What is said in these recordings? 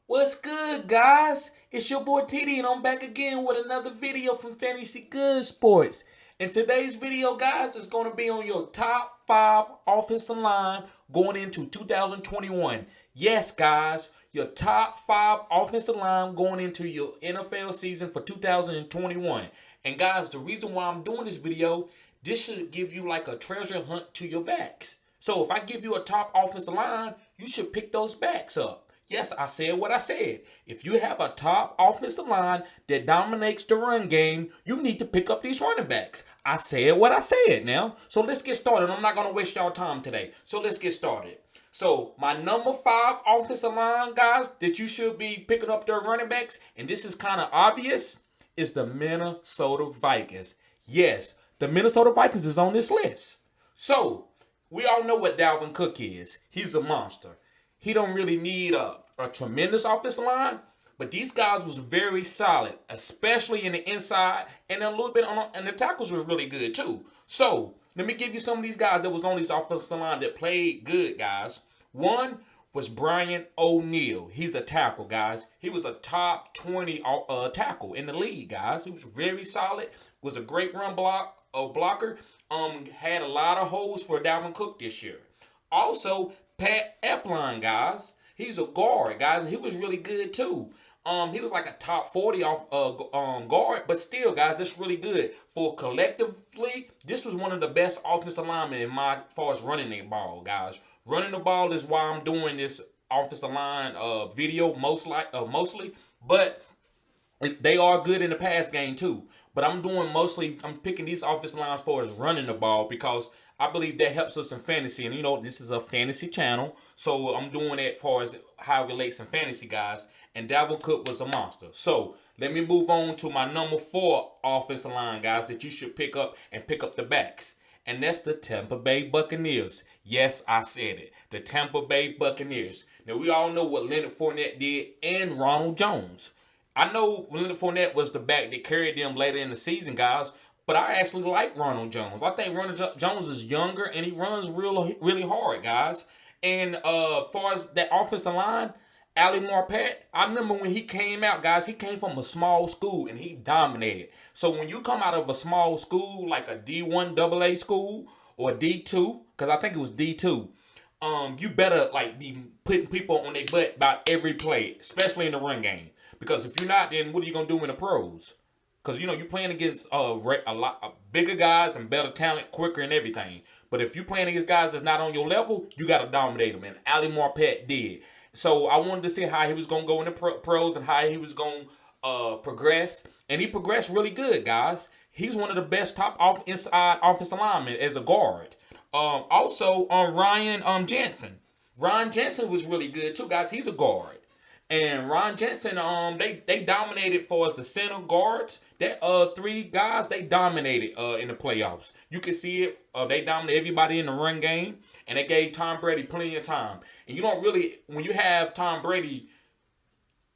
What's good, guys? It's your boy TD, and I'm back again with another video from FantasyGoodeSports. And today's video, guys, is going to be on your top 5 offensive line going into 2021. Yes, guys, your top 5 offensive line going into your NFL season for 2021. And guys, the reason why I'm doing this video, this should give you like a treasure hunt to your backs. So if I give you a top offensive line, you should pick those backs up. Yes, I said what I said. If you have a top offensive line that dominates the run game, you need to pick up these running backs. I said what I said now. So let's get started. I'm not going to waste y'all time today. So let's get started. So my number 5 offensive line, guys, that you should be picking up their running backs, and this is kind of obvious, is the Minnesota Vikings. Yes, the Minnesota Vikings is on this list. So we all know what Dalvin Cook is. He's a monster. He don't really need a tremendous offensive line, but these guys was very solid, especially in the inside, and a little bit and the tackles was really good too. So let me give you some of these guys that was on this offensive line that played good, guys. One was Brian O'Neill. He's a tackle, guys. He was a top 20 tackle in the league, guys. He was very solid. Was a great run blocker. Had a lot of holes for Dalvin Cook this year. Also, Pat Elflein, guys. He's a guard, guys, and he was really good too. He was like a top 40 guard, but still, guys, that's really good. For collectively, this was one of the best offensive linemen in my far as running the ball, guys. Running the ball is why I'm doing this offensive line video mostly, but they are good in the pass game too. But I'm picking these offensive lines for as running the ball because I believe that helps us in fantasy. And you know, this is a fantasy channel. So I'm doing that as far as how it relates in fantasy, guys. And Dalvin Cook was a monster. So let me move on to my number 4 offensive line, guys, that you should pick up the backs. And that's the Tampa Bay Buccaneers. Yes, I said it. The Tampa Bay Buccaneers. Now, we all know what Leonard Fournette did and Ronald Jones. I know Leonard Fournette was the back that carried them later in the season, guys, but I actually like Ronald Jones. I think Ronald Jones is younger, and he runs really hard, guys. And as far as that offensive line, Ali Marpat, I remember when he came out, guys, he came from a small school, and he dominated. So when you come out of a small school, like a D1 AA school or D2, because I think it was D2, you better like be putting people on their butt about every play, especially in the run game. Because if you're not, then what are you gonna do in the pros? Because you know you're playing against a lot of bigger guys and better talent, quicker and everything. But if you're playing against guys that's not on your level, you gotta dominate them. And Ali Marpat did. So I wanted to see how he was gonna go in the pros and how he was gonna progress. And he progressed really good, guys. He's one of the best top inside offensive linemen as a guard. Also, Ryan Jensen. Ryan Jensen was really good too, guys. He's a guard. And Ron Jensen, they dominated for us, the center guards. That 3 guys, they dominated in the playoffs. You can see it. They dominated everybody in the run game, and they gave Tom Brady plenty of time. And you don't really, when you have Tom Brady,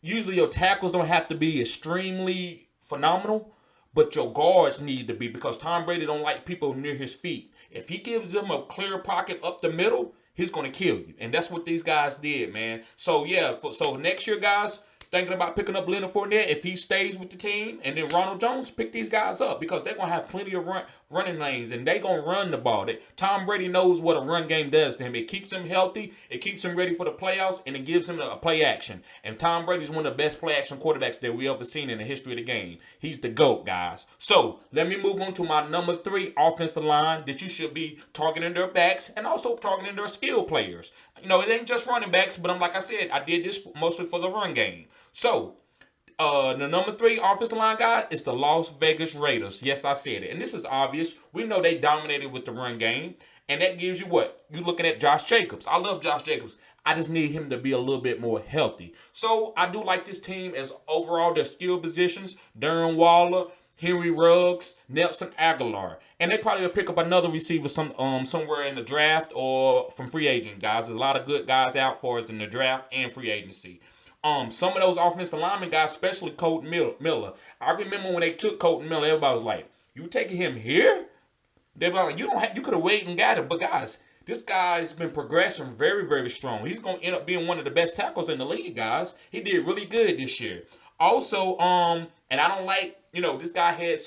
usually your tackles don't have to be extremely phenomenal, but your guards need to be, because Tom Brady don't like people near his feet. If he gives them a clear pocket up the middle, he's going to kill you. And that's what these guys did, man. So, yeah, so next year, guys, thinking about picking up Leonard Fournette if he stays with the team. And then Ronald Jones, pick these guys up because they're going to have plenty of running lanes, and they're going to run the ball. Tom Brady knows what a run game does to him. It keeps him healthy. It keeps him ready for the playoffs, and it gives him a play action. And Tom Brady's one of the best play action quarterbacks that we ever seen in the history of the game. He's the GOAT, guys. So let me move on to my number 3 offensive line that you should be targeting their backs and also targeting their skill players. You know, it ain't just running backs, but like I said, I did this mostly for the run game. So the number 3 offensive line guy is the Las Vegas Raiders. Yes, I said it. And this is obvious. We know they dominated with the run game. And that gives you what? You're looking at Josh Jacobs. I love Josh Jacobs. I just need him to be a little bit more healthy. So I do like this team as overall their skill positions. Darren Waller, Henry Ruggs, Nelson Aguilar. And they probably will pick up another receiver somewhere in the draft or from free agent, guys. There's a lot of good guys out for us in the draft and free agency. Some of those offensive linemen guys, especially Quinton Miller. I remember when they took Quinton Miller, everybody was like, "You taking him here?" They were like, "You could have waited and got it." But guys, This guy's been progressing very, very strong. He's going to end up being one of the best tackles in the league, guys. He did really good this year. Also, and I don't like, this guy had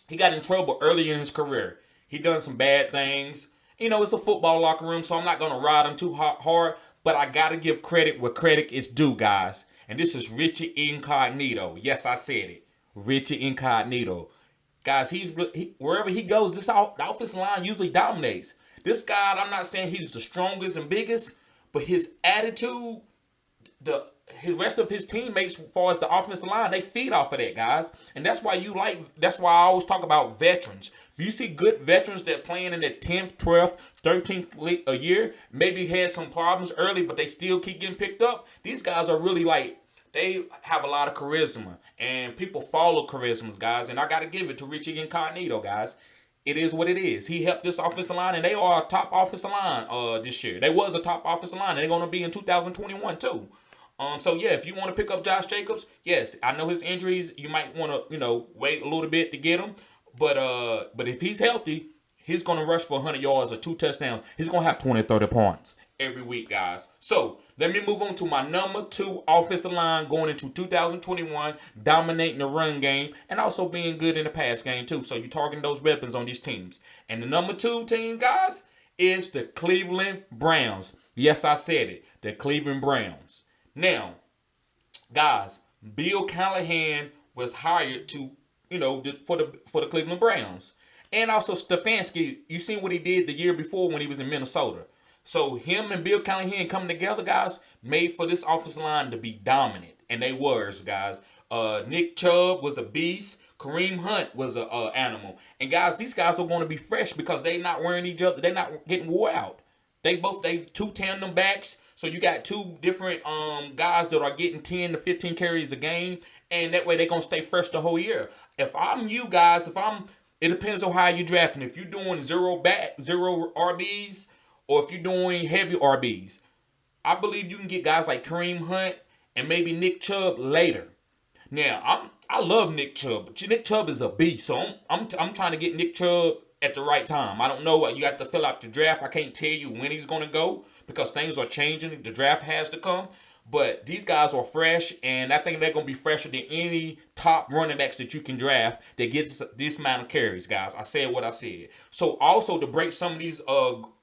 he got in trouble early in his career. He done some bad things. It's a football locker room, so I'm not going to ride him too hard, but I got to give credit where credit is due, guys. And this is Richie Incognito. Yes, I said it. Richie Incognito. Guys, wherever he goes, the offensive line usually dominates. This guy, I'm not saying he's the strongest and biggest, but his attitude, his rest of his teammates, as far as the offensive line, they feed off of that, guys. And that's why that's why I always talk about veterans. If you see good veterans that playing in the 10th, 12th, 13th a year, maybe had some problems early, but they still keep getting picked up. These guys are really they have a lot of charisma, and people follow charismas, guys. And I got to give it to Richie Incognito, guys. It is what it is. He helped this offensive line, and they are a top offensive line this year. They was a top offensive line, and they're going to be in 2021 too. So yeah, if you want to pick up Josh Jacobs, yes, I know his injuries. You might want to, wait a little bit to get him. But if he's healthy, he's going to rush for 100 yards or 2 touchdowns. He's going to have 20, 30 points every week, guys. So let me move on to my number 2 offensive line going into 2021, dominating the run game and also being good in the pass game too. So you're targeting those weapons on these teams. And the number 2 team, guys, is the Cleveland Browns. Yes, I said it. The Cleveland Browns. Now, guys, Bill Callahan was hired to, for the Cleveland Browns. And also Stefanski, you seen what he did the year before when he was in Minnesota. So him and Bill Callahan coming together, guys, made for this offensive line to be dominant. And they was, guys. Nick Chubb was a beast. Kareem Hunt was an animal. And, guys, these guys are going to be fresh because they not wearing each other. They're not getting wore out. They 2 tandem backs. So you got 2 different guys that are getting 10 to 15 carries a game. And that way they're going to stay fresh the whole year. If I'm you guys, it depends on how you're drafting. If you're doing 0 RBs, or if you're doing heavy RBs, I believe you can get guys like Kareem Hunt and maybe Nick Chubb later. Now, I love Nick Chubb, but Nick Chubb is a beast, so I'm trying to get Nick Chubb at the right time. I don't know. You have to fill out the draft. I can't tell you when he's going to go because things are changing. The draft has to come. But these guys are fresh, and I think they're going to be fresher than any top running backs that you can draft that gets this amount of carries, guys. I said what I said. So also to break some of these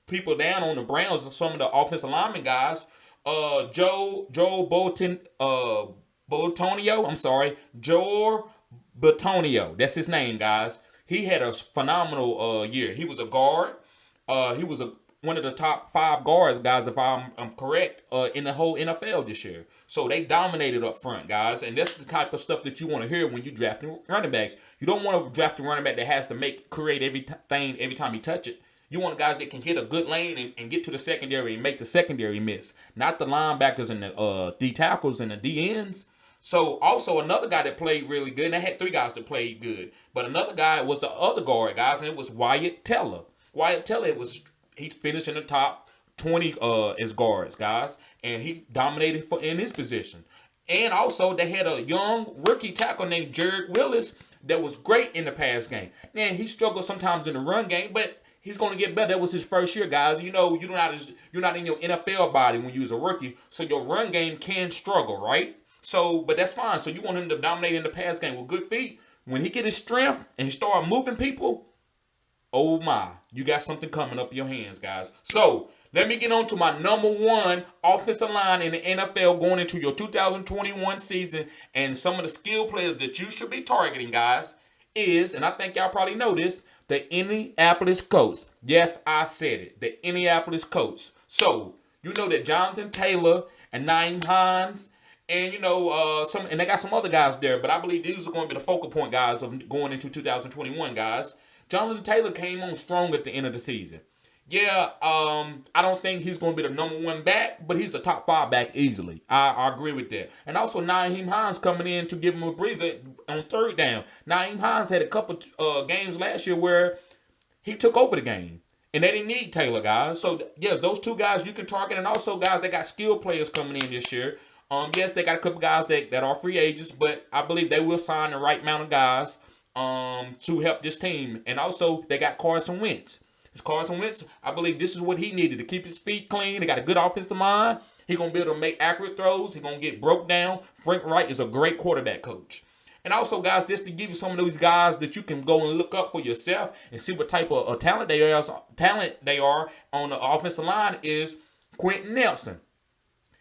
people down on the Browns and some of the offensive lineman guys, Joe Batonio. That's his name, guys. He had a phenomenal year. He was a guard. He was one of the top 5 guards, guys, if I'm correct, in the whole NFL this year. So they dominated up front, guys. And that's the type of stuff that you want to hear when you draft running backs. You don't want to draft a running back that has to create everything every time you touch it. You want guys that can hit a good lane and get to the secondary and make the secondary miss. Not the linebackers and the D tackles and the D ends. So also another guy that played really good, and I had 3 guys that played good. But another guy was the other guard, guys, and it was Wyatt Teller. Wyatt Teller he finished in the top 20 as guards, guys. And he dominated in his position. And also they had a young rookie tackle named Jared Willis that was great in the pass game. Man, he struggled sometimes in the run game, but he's going to get better. That was his first year, guys. You're not in your NFL body when you was a rookie, so your run game can struggle, right? So, but that's fine. So you want him to dominate in the pass game with good feet. When he get his strength and he start moving people, oh my, you got something coming up your hands, guys. So let me get on to my number 1 offensive line in the NFL going into your 2021 season, and some of the skill players that you should be targeting, guys, is, and I think y'all probably know this, the Indianapolis Colts. Yes, I said it. The Indianapolis Colts. So, you know that Jonathan Taylor and Nahim Heinz and, and they got some other guys there, but I believe these are going to be the focal point guys of going into 2021, guys. Jonathan Taylor came on strong at the end of the season. Yeah, I don't think he's going to be the number 1 back, but he's a top 5 back easily. I agree with that. And also Nahim Heinz coming in to give him a breather on 3rd down. Nahim Heinz had a couple games last year where he took over the game. And they didn't need Taylor, guys. So, yes, those 2 guys you can target. And also, guys, they got skilled players coming in this year. Yes, they got a couple guys that are free agents, but I believe they will sign the right amount of guys to help this team. And also, they got Carson Wentz. It's Carson Wentz. I believe this is what he needed to keep his feet clean. They got a good offensive line. He's going to be able to make accurate throws. He's going to get broke down. Frank Wright is a great quarterback coach. And also, guys, just to give you some of those guys that you can go and look up for yourself and see what type of talent they are on the offensive line is Quinton Nelson.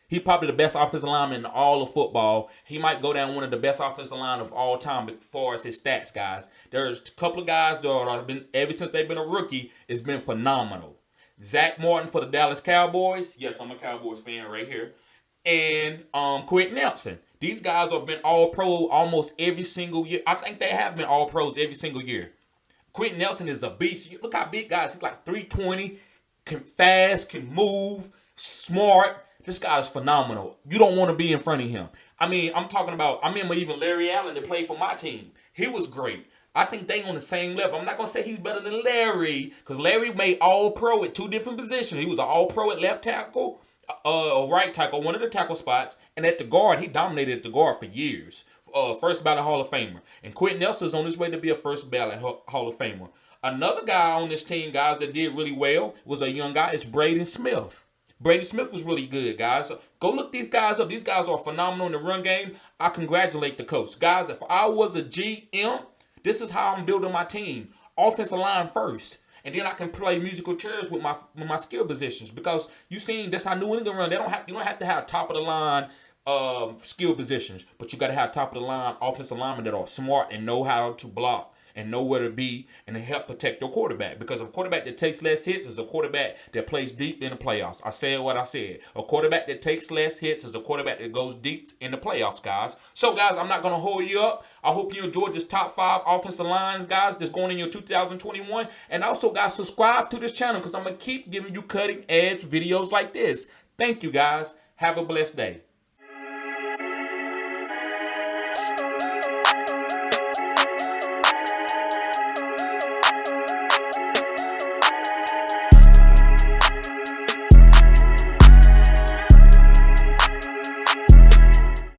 He's probably the best offensive lineman in all of football. He might go down one of the best offensive line of all time as far as his stats, guys. There's a couple of guys that have been, ever since they've been a rookie, it's been phenomenal. Zach Martin for the Dallas Cowboys. Yes, I'm a Cowboys fan right here. And Quinton Nelson. These guys have been all-pro almost every single year. I think they have been all-pros every single year. Quinton Nelson is a beast. Look how big guys. He's like 320, fast, can move, smart. This guy is phenomenal. You don't want to be in front of him. I mean, I'm talking about, I remember even Larry Allen that played for my team. He was great. I think they on the same level. I'm not going to say he's better than Larry, because Larry made all-pro at 2 different positions. He was an all-pro at left tackle, right tackle, one of the tackle spots, and at the guard, he dominated at the guard for years. First ballot Hall of Famer. And Quinton Nelson is on his way to be a first ballot Hall of Famer. Another guy on this team, guys, that did really well was a young guy. It's Braden Smith. Braden Smith was really good, guys. So go look these guys up. These guys are phenomenal in the run game. I congratulate the coach. Guys, if I was a GM, this is how I'm building my team. Offensive line first. And then I can play musical chairs with my skill positions. Because you seen that's how New England run. You don't have to have top of the line skill positions. But you got to have top of the line offensive linemen that are smart and know how to block and know where to be and to help protect your quarterback. Because a quarterback that takes less hits is a quarterback that plays deep in the playoffs. I said what I said. A quarterback that takes less hits is a quarterback that goes deep in the playoffs, guys. So, guys, I'm not going to hold you up. I hope you enjoyed this top 5 offensive lines, guys, that's going in your 2021. And also, guys, subscribe to this channel because I'm going to keep giving you cutting-edge videos like this. Thank you, guys. Have a blessed day.